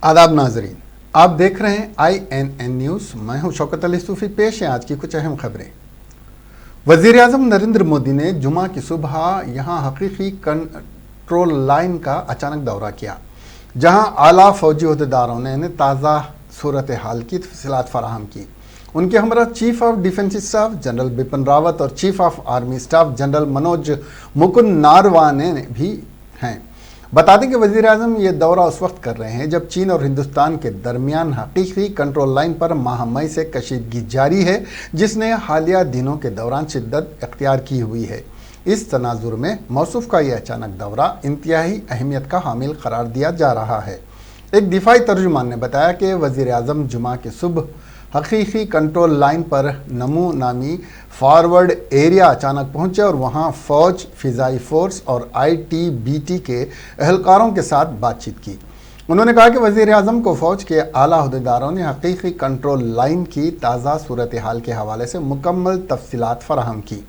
आदाब नाजरीन, आप देख रहे हैं INN न्यूज़। मैं हूं शौकत अली सूफी। पेश है आज की कुछ अहम खबरें। वज़ीर आज़म नरेंद्र मोदी ने जुमा की सुबह यहां हकीकी कंट्रोल लाइन का अचानक दौरा किया, जहां आला फौजी अहदेदारों ने ताज़ा सूरत हाल की तफसीलात फराहम की। उनके हमरा chief of defence staff general Bipin Rawat और chief of army staff general Manoj Mukund Naravane भी हैं। बता दें कि वज़ीर आज़म ये दौरा उस वक्त कर रहे हैं जब चीन और हिंदुस्तान के दरमियान हकीकी कंट्रोल लाइन पर माह मई से कशीदगी जारी है, जिसने हालिया दिनों के दौरान शिद्दत इख्तियार की हुई है। इस तनाजुर में मौसूफ का यह अचानक दौरा इंतहाई अहमियत का हामिल करार दिया जा रहा है। एक दिफाई तर्जुमान ने बताया कि वज़ीर आज़म जुमा की सुबह हकीकी कंट्रोल लाइन पर नमू नामी फॉरवर्ड एरिया अचानक पहुंचे और वहां फ़ौज, फ़िज़ाई फ़ोर्स और ITBT के एहलकारों के साथ बातचीत की। उन्होंने कहा कि वज़ीर आज़म को फ़ौज के आला अहदेदारों ने हकीकी कंट्रोल लाइन की ताज़ा सूरत हाल के हवाले से मुकम्मल तफसीलात फराहम की।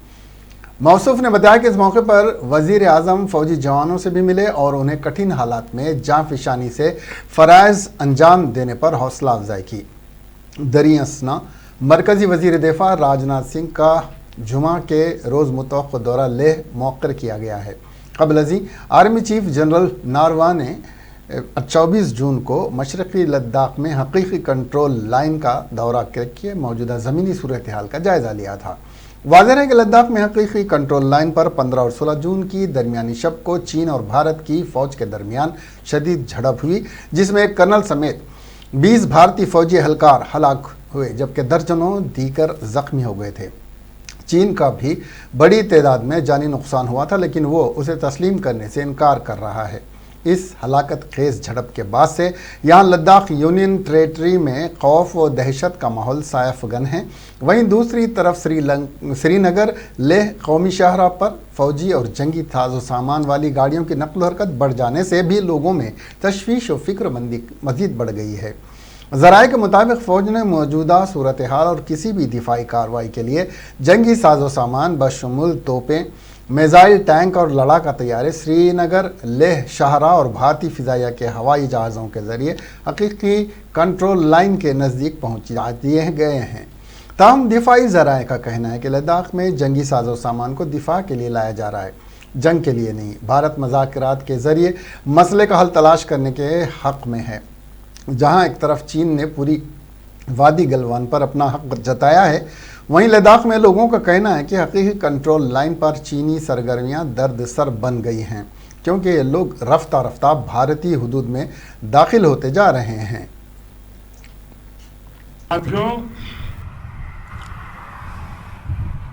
मौसूफ ने बताया कि इस मौके पर वज़ीर आज़म फ़ौजी जवानों से भी मिले और उन्हें कठिन हालात में जाँफिशानी से फ़राइज़ अंजाम देने पर हौसला अफजाई की। दरियासना मरकज़ी वज़ीर दिफा राजनाथ सिंह का जुमा के रोज़ मुतवक्किल दौरा लेह मौक़र किया गया है। क़ब्ल अज़ीं आर्मी चीफ जनरल नारवा ने 24 जून को मशरक़ी लद्दाख में हकीकी कंट्रोल लाइन का दौरा करके मौजूदा ज़मीनी सूरत हाल का जायज़ा लिया था। वाज़ेह है कि लद्दाख में हकीकी कंट्रोल लाइन पर 15 और 16 जून की दरमियानी शब को चीन और भारत की फ़ौज के दरमियान शदीद झड़प हुई, जिसमें एक कर्नल समेत 20 भारतीय फौजी एहलकार हलाक हुए, जबकि दर्जनों दीगर जख्मी हो गए थे। चीन का भी बड़ी तादाद में जानी नुकसान हुआ था, लेकिन वो उसे तस्लीम करने से इनकार कर रहा है। इस हलाकत खेज झड़प के बाद से यहाँ लद्दाख यूनियन टेरेटरी में खौफ व दहशत का माहौल सायफगन है। वहीं दूसरी तरफ श्रीनगर लेह कौमी शाहरा पर फौजी और जंगी साजो सामान वाली गाड़ियों की नकल हरकत बढ़ जाने से भी लोगों में तशवीश व फिक्रमंदी मज़ीद बढ़ गई है। ज़राए के मुताबिक फ़ौज ने मौजूदा सूरत हाल और किसी भी दिफाई कार्रवाई के लिए जंगी साजो सामान बशमुल तोपें, मिसाइल, टैंक और लड़ाका तैयारे श्रीनगर, लेह, शाहरा और भारतीय फ़िज़ाइया के हवाई जहाज़ों के ज़रिए हकीकी कंट्रोल लाइन के नज़दीक पहुँचा दिए गए हैं। ताहम दिफाई ज़राए का कहना है कि लद्दाख में जंगी साजो सामान को दिफा के लिए लाया जा रहा है, जंग के लिए नहीं। भारत मुज़ाकरात के ज़रिए मसले का हल तलाश करने के हक़ में है। जहाँ एक तरफ चीन ने पूरी वादी गलवान पर अपना हक जताया है, वहीं लद्दाख में लोगों का कहना है कि हकीकी कंट्रोल लाइन पर चीनी सरगर्मियां दर्द सर बन गई हैं, क्योंकि ये लोग रफ्ता रफ्ता भारतीय हुदूद में दाखिल होते जा रहे हैं। साथियों,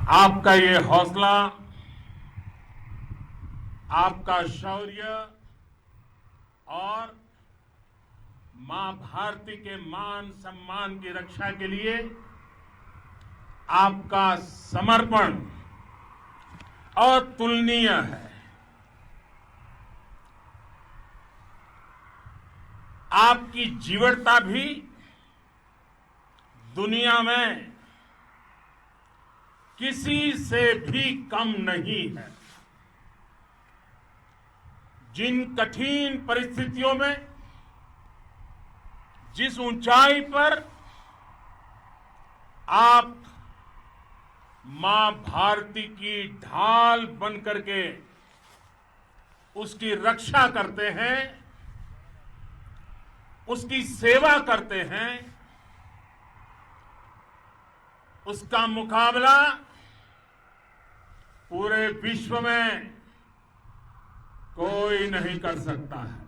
आपका ये हौसला, आपका शौर्य और मां भारती के मान सम्मान की रक्षा के लिए आपका समर्पण अतुलनीय है। आपकी जीवटता भी दुनिया में किसी से भी कम नहीं है। जिन कठिन परिस्थितियों में, जिस ऊंचाई पर आप मां भारती की ढाल बन करके उसकी रक्षा करते हैं, उसकी सेवा करते हैं, उसका मुकाबला पूरे विश्व में कोई नहीं कर सकता है।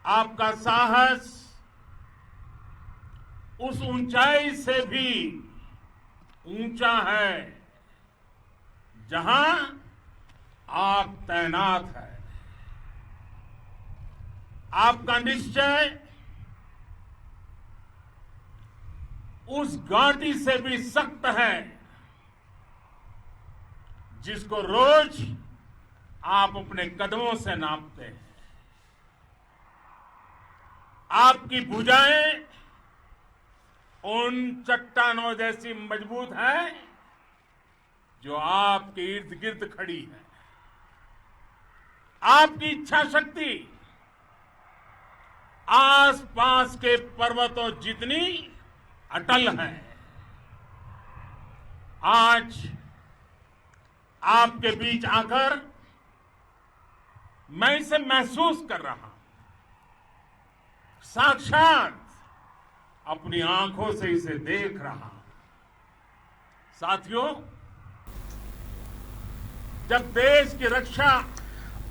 आपका साहस उस ऊंचाई से भी ऊंचा है जहां आप तैनात हैं। आपका निश्चय उस घाटी से भी सख्त है जिसको रोज आप अपने कदमों से नापते हैं। आपकी भुजाएं उन चट्टानों जैसी मजबूत है जो आपके इर्द गिर्द खड़ी है। आपकी इच्छा शक्ति आसपास के पर्वतों जितनी अटल है। आज आपके बीच आकर मैं इसे महसूस कर रहा हूं, साक्षात अपनी आंखों से इसे देख रहा हूं। साथियों, जब देश की रक्षा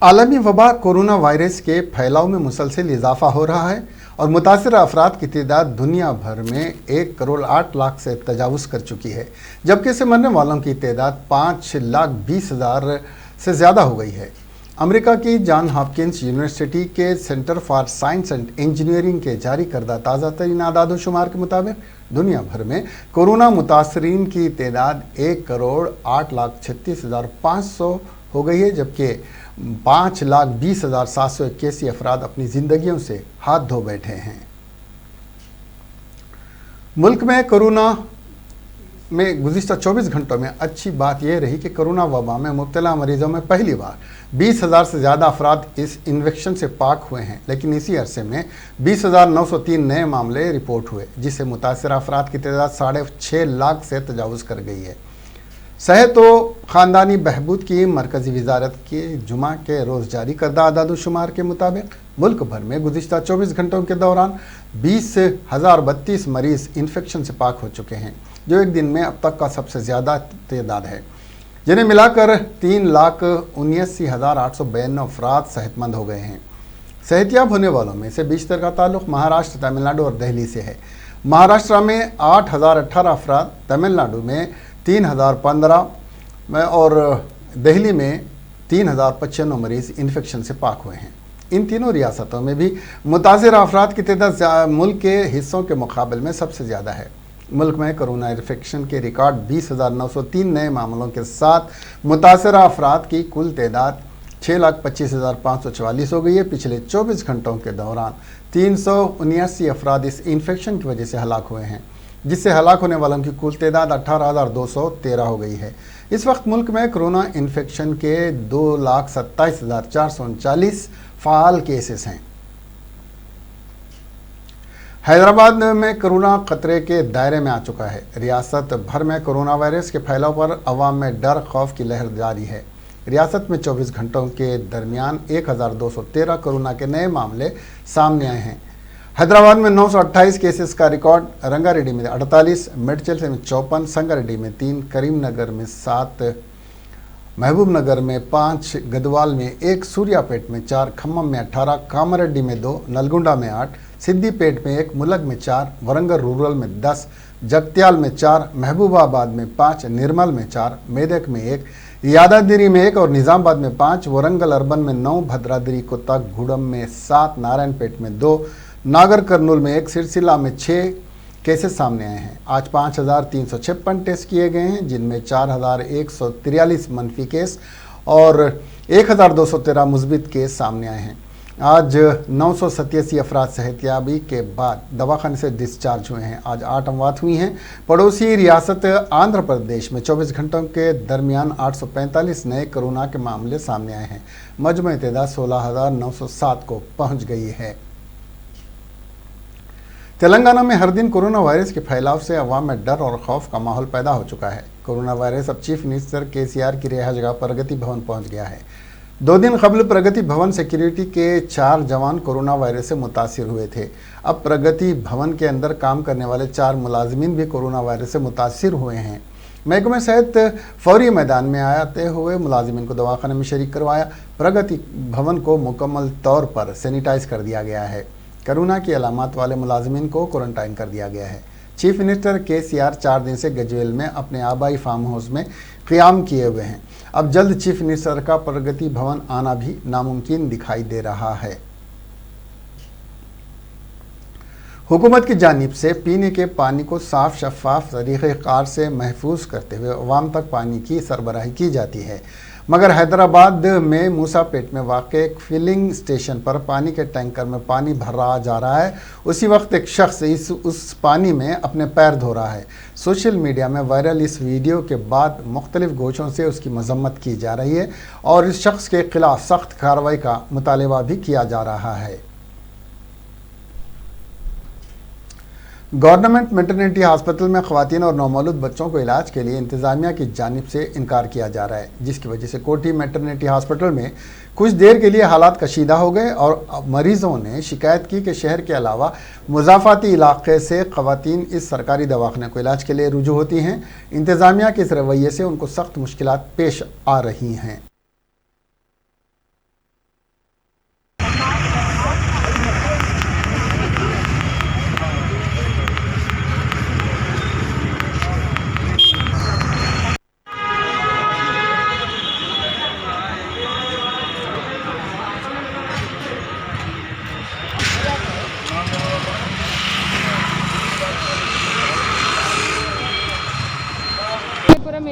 आलमी वबा कोरोना वायरस के फैलाव में मुसलसल इजाफा हो रहा है और मुतासर अफराद की तादाद दुनिया भर में 1 करोड़ 8 लाख से तजावुज़ कर चुकी है, जबकि इससे मरने वालों की तादाद 5,20,000 से ज़्यादा हो गई है। अमेरिका की जॉन हॉपकिंस यूनिवर्सिटी के centre for science and engineering के जारी करदा ताज़ा तरीन आदाद-ओ-शुमार के मुताबिक दुनिया भर में कोरोना मुतासरीन की तादाद 1 करोड़ 8,36,500 हो गई है, जबकि 5,20,781 अफराद अपनी जिंदगियों से हाथ धो बैठे हैं। मुल्क में कोरोना में गुज़िश्ता 24 घंटों में अच्छी बात यह रही कि कोरोना वबा में मुब्तला मरीजों में पहली बार 20,000 से ज़्यादा अफराद इस इन्फेक्शन से पाक हुए हैं, लेकिन इसी अरसे में 20,903 नए मामले रिपोर्ट हुए, जिससे मुतासर अफराद की तादाद 6.5 लाख से तजावुज़ कर गई है। सेहत व ख़ानदानी बहबूद की मरकज़ी वजारत के जुमा के रोज़ जारी करदा आदाद-ओ-शुमार के मुताबिक मुल्क भर में गुज़िश्ता 24 घंटों के दौरान 20,032 मरीज़ इन्फेक्शन से पाक हो चुके हैं, जो एक दिन में अब तक का सबसे ज़्यादा तादाद है, जिन्हें मिलाकर 3,79,892 अफराद सेहतमंद हो गए हैं। सेहतियाब होने वालों में से 20% का ताल्लुक़ महाराष्ट्र, तमिलनाडु और दिल्ली से है। महाराष्ट्र में 8,018 अफराद, तमिलनाडु में 3,015 और दिल्ली में 3,095 मरीज़ इन्फेक्शन से पाक हुए हैं। इन तीनों रियासतों में भी मुतासिर अफराद की तादाद मुल्क के हिस्सों के मुकाबले में सबसे ज़्यादा है। मुल्क में कोरोना इन्फेक्शन के रिकॉर्ड 20,903 नए मामलों के साथ मुतासर अफराद की कुल तादाद 6,25,544 हो गई है। पिछले 24 घंटों के दौरान 379 अफराद इस इन्फेक्शन की वजह से हलाक हुए हैं, जिससे हलाक होने वालों की कुल तादाद 18,213 हो गई है। इस वक्त मुल्क में कोरोना इन्फेक्शन के 2,27,439 फ़ाल केसेस हैं। हैदराबाद में कोरोना खतरे के दायरे में आ चुका है। रियासत भर में कोरोना वायरस के फैलाव पर अवाम में डर खौफ की लहर जारी है। रियासत में 24 घंटों के दरमियान 1,213 कोरोना के नए मामले सामने आए हैं। हैदराबाद में 928 केसेस का रिकॉर्ड, रंगारेड्डी में 48, मेडचल में 54, संगारेड्डी में 3, करीमनगर में 7, महबूबनगर में 5, गदवाल में 1, सूर्यापेट में 4, खम्मम में 18, कामारेड्डी में 2, नलगुंडा में 8, सिद्दीपेट में 1, मुलग में 4, वरंगल रूरल में 10, जगत्याल में 4, महबूबाबाद में 5, निर्मल में 4, मेदक में 1, यादागिरी में 1 और निज़ामाबाद में 5, वरंगल अर्बन में 9, भद्राद्री कोत्तागुड़म में 7, नारायणपेट में 2, नागर कर्नूल में 1, सिरसिला में 6 केसेस सामने आए हैं। आज 5,356 टेस्ट किए गए हैं, जिनमें 4,143 मनफी केस और 1,213 मुस्बित केस सामने आए हैं। आज 987 अफराद सेहतियाबी के बाद दवाखाने से डिस्चार्ज हुए हैं। आज 8 अमवात हुई हैं। पड़ोसी रियासत आंध्र प्रदेश में 24 घंटों के दरमियान 845 नए कोरोना के मामले सामने आए हैं। मजमूई तादाद 16,907 को पहुंच गई है। तेलंगाना में हर दिन कोरोना वायरस के फैलाव से अवाम में डर और खौफ का माहौल पैदा हो चुका है। कोरोना वायरस अब चीफ मिनिस्टर केसीआर की रिहाइशगाह प्रगति भवन पहुंच गया है। 2 दिन कबल प्रगति भवन सिक्योरिटी के 4 जवान कोरोना वायरस से मुतासिर हुए थे। अब प्रगति भवन के अंदर काम करने वाले 4 मुलाजमीन भी कोरोना वायरस से मुतासिर हुए हैं। महकमा सेहत फौरी मैदान में आते हुए मुलाजमीन को दवाखाने में शरीक करवाया। प्रगति भवन को मुकम्मल तौर पर सैनिटाइज कर दिया गया है। कोरोना की अलामत वाले मुलाजमीन को क्वारंटाइन कर दिया गया है। चीफ मिनिस्टर केसीआर 4 दिन से गजवेल में अपने आबाई फार्म हाउस में क़याम किए हुए हैं। अब जल्द चीफ मिनिस्टर का प्रगति भवन आना भी नामुमकिन दिखाई दे रहा है। हुकूमत की जानिब से पीने के पानी को साफ शफाफ तरीक़ेकार से महफूज करते हुए अवाम तक पानी की सरबराही की जाती है, मगर हैदराबाद में मूसापेट में वाक़ एक फिलिंग स्टेशन पर पानी के टैंकर में पानी भरा जा रहा है। उसी वक्त एक शख्स उस पानी में अपने पैर धो रहा है। सोशल मीडिया में वायरल इस वीडियो के बाद मुख्तलिफ गोशों से उसकी मजम्मत की जा रही है और इस शख्स के खिलाफ सख्त कार्रवाई का मुतालबा भी किया जा रहा है। गवर्नमेंट मैटरनिटी हॉस्पिटल में ख़वातीन और नौमौलूद बच्चों को इलाज के लिए इंतज़ामिया की जानिब से इनकार किया जा रहा है, जिसकी वजह से कोठी मैटरनिटी हॉस्पिटल में कुछ देर के लिए हालात कशीदा हो गए और मरीज़ों ने शिकायत की कि शहर के अलावा मुज़ाफ़ाती इलाके से ख़वातीन इस सरकारी दवाखाने को इलाज के लिए रुजू होती हैं। इंतज़ामिया के इस रवैये से उनको सख्त मुश्किलात पेश आ रही हैं।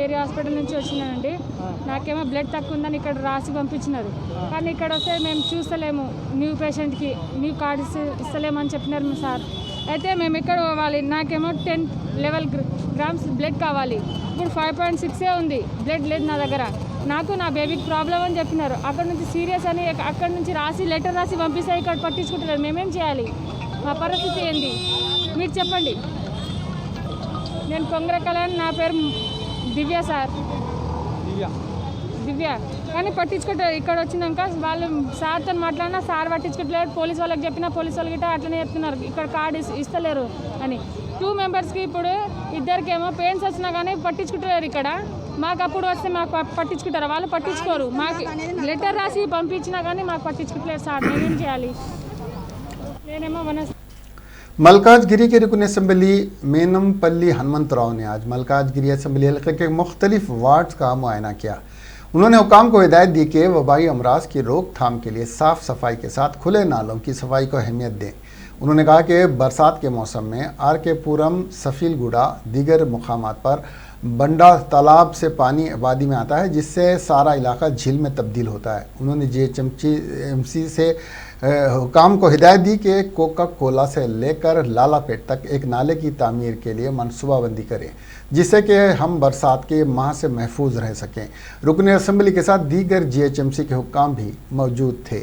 ఏరియా హాస్పిటల్ నుంచి వచ్చినానండి. నాకేమో బ్లడ్ తక్కువ ఉందని ఇక్కడ రాసి పంపించినారు. కానీ ఇక్కడ వస్తే మేము చూస్తలేము, న్యూ పేషెంట్కి న్యూ కార్డు ఇస్తలేమని చెప్పినారు సార్. అయితే మేము ఇక్కడ పోవాలి. నాకేమో 10 గ్రామ్స్ బ్లడ్ కావాలి. ఇప్పుడు 5.6 ఉంది, బ్లడ్ లేదు నా దగ్గర. నాకు నా బేబీకి ప్రాబ్లం అని చెప్పినారు. అక్కడ నుంచి సీరియస్ అని అక్కడ నుంచి రాసి లెటర్ రాసి పంపిస్తే ఇక్కడ పట్టించుకుంటలేదు. మేమేం చేయాలి? మా పరిస్థితి ఏంటి మీరు చెప్పండి. నేను కొంగరకలని, నా పేరు దివ్య సార్, దివ్య. కానీ పట్టించుకుంటారు. ఇక్కడ వచ్చినాక వాళ్ళు సార్తో మాట్లాడినా సార్ పట్టించుకోవట్లేదు. పోలీస్ వాళ్ళకి చెప్పినా పోలీస్ వాళ్ళకి గిట్ట అట్లనే చెప్తున్నారు, ఇక్కడ కార్డు ఇస్తలేరు అని. 2 మెంబర్స్కి ఇప్పుడు ఇద్దరికేమో పెయిన్స్ వచ్చినా కానీ పట్టించుకుంటలేరు ఇక్కడ. మాకు అప్పుడు వస్తే మాకు పట్టించుకుంటారు, వాళ్ళు పట్టించుకోరు. మాకు లెటర్ రాసి పంపించినా కానీ మాకు పట్టించుకోవట్లేదు సార్. నేనేం చేయాలి? నేనేమో मलकाजगिरी के रुकन असम्बली मेनमपल्ली हनुमंतराव ने आज मलकाजगिरी असम्बली हल्के के मुख्तलिफ वार्ड्स का मुआयना किया। उन्होंने हुकाम को हिदायत दी कि वबाई अमराज की रोकथाम के लिए साफ़ सफाई के साथ खुले नालों की सफाई को अहमियत दें। उन्होंने कहा कि बरसात के मौसम में आर.के. पुरम, सफीलगुड़ा, दीगर मुकामात पर बंडा तालाब से पानी आबादी में आता है, जिससे सारा इलाका झील में तब्दील होता है। उन्होंने जीएचएमसी से हुकाम को हिदायत दी कि कोका कोला से लेकर लालापेट तक एक नाले की तामीर के लिए मनसूबाबंदी करें, जिससे कि हम बरसात के माह से महफूज रह सकें। रुकन असम्बली के साथ दीगर जीएचएमसी के हुकाम भी मौजूद थे।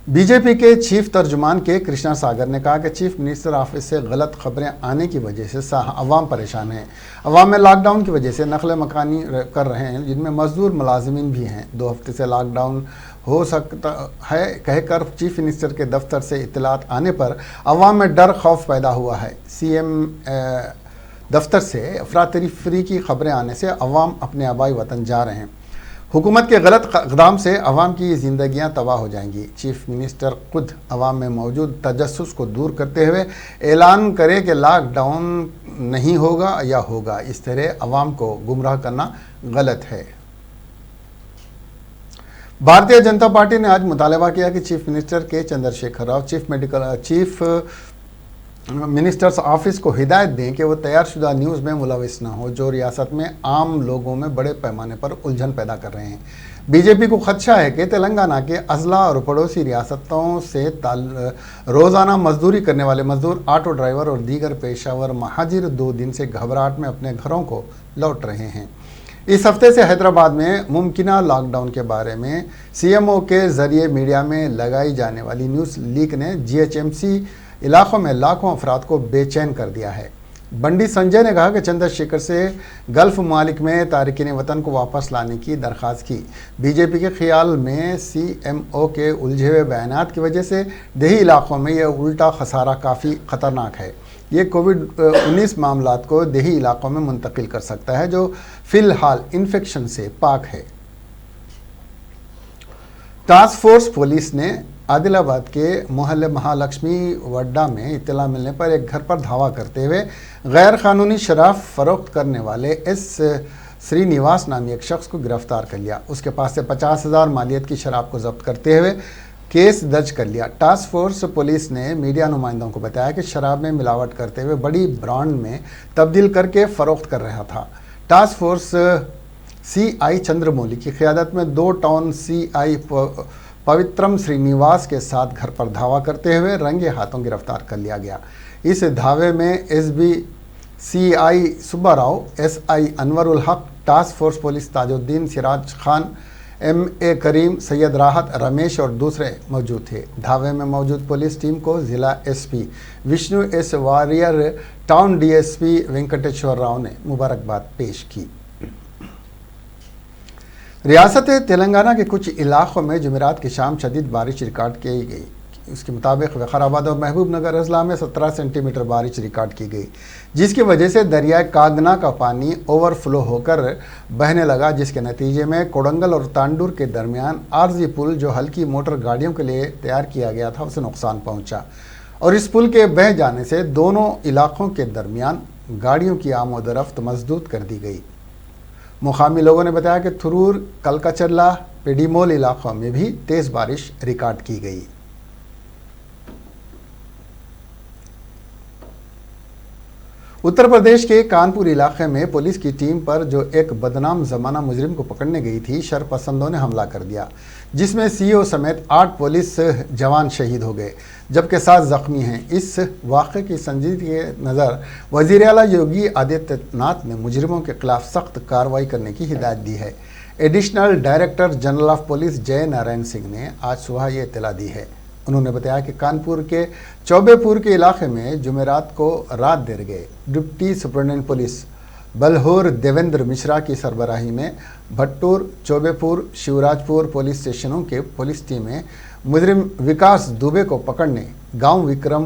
बीजेपी के चीफ तर्जुमान के कृष्णा सागर ने कहा कि चीफ मिनिस्टर ऑफिस से गलत खबरें आने की वजह से अवाम परेशान है। अवाम में लॉकडाउन की वजह से नकल मकानी कर रहे हैं, जिनमें मजदूर मुलाजिमीन भी हैं। 2 हफ्ते से लॉकडाउन हो सकता है कहकर चीफ मिनिस्टर के दफ्तर से इत्तलात आने पर अवाम में डर खौफ पैदा हुआ है। सीएम दफ्तर से अफरा-तफरी की खबरें आने से अवाम अपने आबाई वतन जा रहे हैं। हुकूमत के गलत इक़दाम से अवाम की ज़िंदगियां तबाह हो जाएंगी। चीफ मिनिस्टर खुद अवाम में मौजूद तजस्सुस को दूर करते हुए ऐलान करे कि लॉकडाउन नहीं होगा या होगा। इस तरह अवाम को गुमराह करना गलत है। भारतीय जनता पार्टी ने आज मुतालबा किया कि चीफ मिनिस्टर के Chandrashekhar Rao chief minister's office को हिदायत दें कि वो तैयारशुदा न्यूज़ में मुलविस न हो, जो रियासत में आम लोगों में बड़े पैमाने पर उलझन पैदा कर रहे हैं। बीजेपी को खदशा है कि तेलंगाना के अजला और पड़ोसी रियासतों से रोज़ाना मजदूरी करने वाले मजदूर, ऑटो ड्राइवर और दीगर पेशावर महाजिर 2 दिन से घबराहट में अपने घरों को लौट रहे हैं। इस हफ्ते से हैदराबाद में मुमकिना लॉकडाउन के बारे में सीएमओ के ज़रिए मीडिया में लगाई जाने वाली न्यूज़ लीक ने जीएचएमसी इलाकों में लाखों अफराद को बेचैन कर दिया है। बंडी संजय ने कहा कि चंद्रशेखर से गल्फ ममालिक में तारिकीन वतन को वापस लाने की दरख्वास्त की। बीजेपी के ख्याल में सीएमओ के उलझे हुए बयानात की वजह से देही इलाकों में यह उल्टा खसारा काफ़ी ख़तरनाक है। ये कोविड-19 मामलात को देही इलाकों में मुंतकिल कर सकता है, जो फ़िलहाल इन्फेक्शन से पाक है। टास्क फोर्स पुलिस ने आदिलाबाद के मोहल्ले महालक्ष्मी वड्डा में इत्तला मिलने पर एक घर पर धावा करते हुए गैर कानूनी शराब फरोख्त करने वाले एस श्रीनिवास नामी एक शख्स को गिरफ्तार कर लिया। उसके पास से 50,000 मालियत की शराब को जब्त करते हुए केस दर्ज कर लिया। टास्क फोर्स पुलिस ने मीडिया नुमाइंदों को बताया कि शराब में मिलावट करते हुए बड़ी ब्रांड में तब्दील करके फ़रोख्त कर रहा था। टास्क फोर्स CI चंद्रमौली की क़यादत में 2 टाउन CI पवित्रम श्रीनिवास के साथ घर पर धावा करते हुए रंगे हाथों गिरफ्तार कर लिया गया। इस धावे में SB CI Subbarao, SI Anwarul हक, task force police Tajuddin Siraj Khan, MA करीम, सैयद राहत, रमेश और दूसरे मौजूद थे। ढाबे में मौजूद पुलिस टीम को जिला SP Vishnu S Warrier, town DSP Venkateshwar Rao ने मुबारकबाद पेश की। रियासत तेलंगाना के कुछ इलाकों में जुमेरात की शाम शदीद बारिश रिकॉर्ड की गई। उसके मुताबिक विकाराबाद और महबूब नगर अजला में 17 सेंटीमीटर बारिश रिकॉर्ड की गई, जिसकी वजह से दरिया कागना का पानी ओवरफ्लो होकर बहने लगा, जिसके नतीजे में कोडंगल और तांडूर के दरमियान आरजी पुल जो हल्की मोटर गाड़ियों के लिए तैयार किया गया था उसे नुकसान पहुंचा और इस पुल के बह जाने से दोनों इलाकों के दरमियान गाड़ियों की आमोदरफ्त मजदूद कर दी गई। मुकामी लोगों ने बताया कि थुरूर, कलकचल्ला, पेडीमोल इलाकों में भी तेज़ बारिश रिकॉर्ड की गई। उत्तर प्रदेश के कानपुर इलाके में पुलिस की टीम पर जो एक बदनाम जमाना मुजरिम को पकड़ने गई थी, शरपसंदों ने हमला कर दिया, जिसमें CO समेत 8 पुलिस जवान शहीद हो गए, जबकि 7 जख्मी हैं। इस वाक़े की संजीदगी के नज़र वज़ीर आला योगी आदित्यनाथ ने मुजरिमों के खिलाफ सख्त कार्रवाई करने की हिदायत दी है। Additional director general of police जय नारायण सिंह ने आज सुबह ये इत्तला दी है। उन्होंने बताया कि कानपुर के चौबेपुर के इलाके में जुमेरात को रात देर गए deputy superintendent police Bilhaur Devendra Mishra की सरबराही में भट्टूर, चौबेपुर, शिवराजपुर पुलिस स्टेशनों के पुलिस टीमें मुजरिम विकास दुबे को पकड़ने गांव विक्रू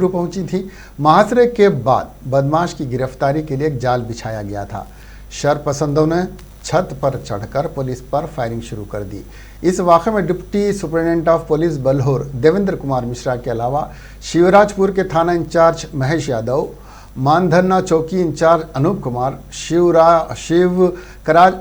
पहुंची थी। मुहासरे के बाद बदमाश की गिरफ्तारी के लिए एक जाल बिछाया गया था। शरपसंदों ने छत पर चढ़कर पुलिस पर फायरिंग शुरू कर दी। इस वाक़े में deputy superintendent of police Bilhaur Devendra Kumar Mishra के अलावा शिवराजपुर के थाना इंचार्ज महेश यादव, मानधन्ना चौकी incharge Anoop Kumar,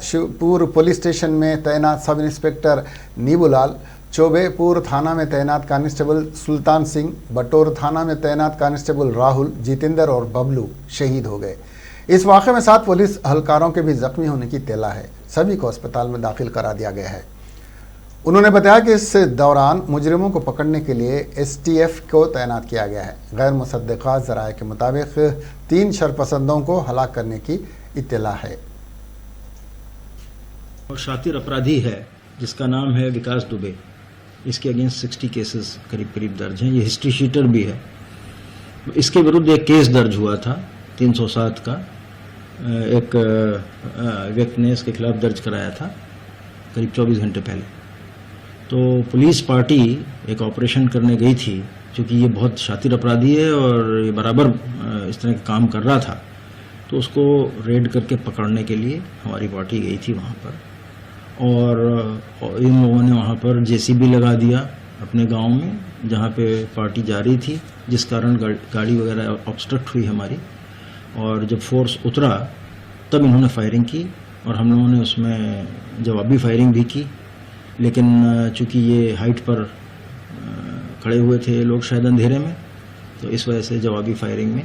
Shivpur police station में तैनात सब इंस्पेक्टर नीबूलाल, चौबेपुर थाना में तैनात कांस्टेबल सुल्तान सिंह, बटोर थाना में तैनात कांस्टेबल राहुल, जितेंद्र और बबलू शहीद हो गए। इस वाक़े में 7 पुलिस एहलकारों के भी जख्मी होने की इत्तला है। सभी को अस्पताल में दाखिल करा दिया गया है। उन्होंने बताया कि इस दौरान मुजरिमों को पकड़ने के लिए STF को तैनात किया गया है। गैर मुसद्दक़ा ज़राए के मुताबिक 3 शरपसंदों को हलाक करने की इत्तला है। और शातिर अपराधी है जिसका नाम है विकास दुबे। इसके अगेंस्ट 60 केसेस करीब दर्ज हैं। ये हिस्ट्री शीटर भी है। इसके विरुद्ध एक केस दर्ज हुआ था 307 का, एक व्यक्ति ने इसके खिलाफ दर्ज कराया था करीब 24 घंटे पहले। तो पुलिस पार्टी एक ऑपरेशन करने गई थी, क्योंकि ये बहुत शातिर अपराधी है और ये बराबर इस तरह का काम कर रहा था, तो उसको रेड करके पकड़ने के लिए हमारी पार्टी गई थी वहाँ पर। और इन लोगों ने वहाँ पर JCB लगा दिया अपने गांव में जहाँ पे पार्टी जा रही थी, जिस कारण गाड़ी वगैरह ऑब्स्ट्रक्ट हुई हमारी। और जब फोर्स उतरा तब इन्होंने फायरिंग की और हम लोगों ने उसमें जवाबी फायरिंग भी की, लेकिन चूंकि ये हाइट पर खड़े हुए थे लोग शायद अंधेरे में, तो इस वजह से जवाबी फायरिंग में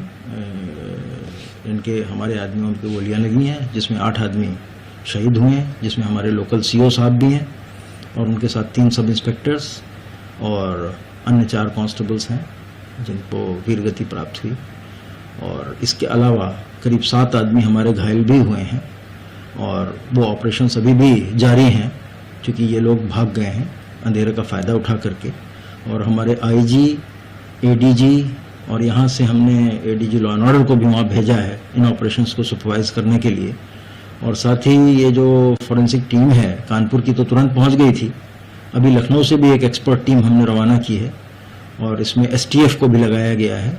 हमारे आदमियों पर गोलियां लगी हैं, जिसमें 8 आदमी शहीद हुए हैं, जिसमें हमारे लोकल CO साहब भी हैं और उनके साथ 3 सब इंस्पेक्टर्स और अन्य 4 कांस्टेबल्स हैं जिनको वीरगति प्राप्त हुई। और इसके अलावा करीब 7 आदमी हमारे घायल भी हुए हैं और वो ऑपरेशन अभी भी जारी हैं, क्योंकि ये लोग भाग गए हैं अंधेरे का फ़ायदा उठा करके। और हमारे IG, ADG और यहाँ से हमने ADG लॉ एंड ऑर्डर को भी वहाँ भेजा है इन ऑपरेशंस को सुपरवाइज करने के लिए। और साथ ही ये जो फॉरेंसिक टीम है कानपुर की तो तुरंत पहुँच गई थी, अभी लखनऊ से भी एक एक्सपर्ट टीम हमने रवाना की है और इसमें STF को भी लगाया गया है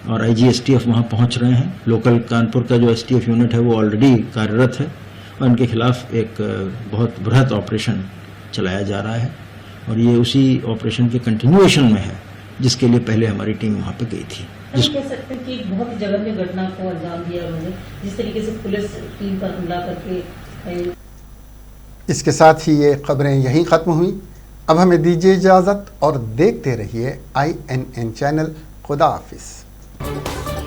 और IG STF वहाँ पहुँच रहे हैं। लोकल कानपुर का जो STF यूनिट है वो ऑलरेडी कार्यरत है और इनके खिलाफ एक बहुत बृहत ऑपरेशन चलाया जा रहा है और ये उसी ऑपरेशन के कंटिन्यूएशन में है जिसके लिए पहले हमारी टीम वहाँ पे गई थी। कह सकते हैं कि बहुत ही जघन्य घटना को अंजाम दिया उन्होंने, जिस तरीके से पुलिस टीम पर हमला करके। इसके साथ ही ये खबरें यहीं ख़त्म हुई। अब हमें दीजिए इजाज़त और देखते रहिए INN चैनल। खुदा हाफिज़।